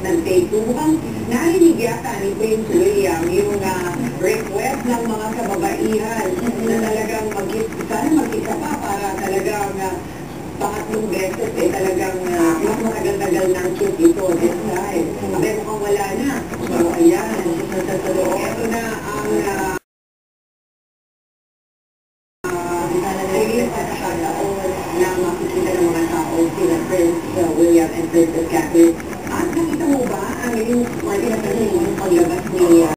ng take 2. Mukhang narinig yata ni Prince William yung request ng mga kababaihan na talagang sana mag-isa pa para talagang pangatlong beses talagang mas matagal-tagal ng shoot ito this time. Abay mukhang wala na. So ayan, ito na ang na makikita ng mga tao sila Prince William and Princess Catherine. At nakita mo ba ang yung paglabas ni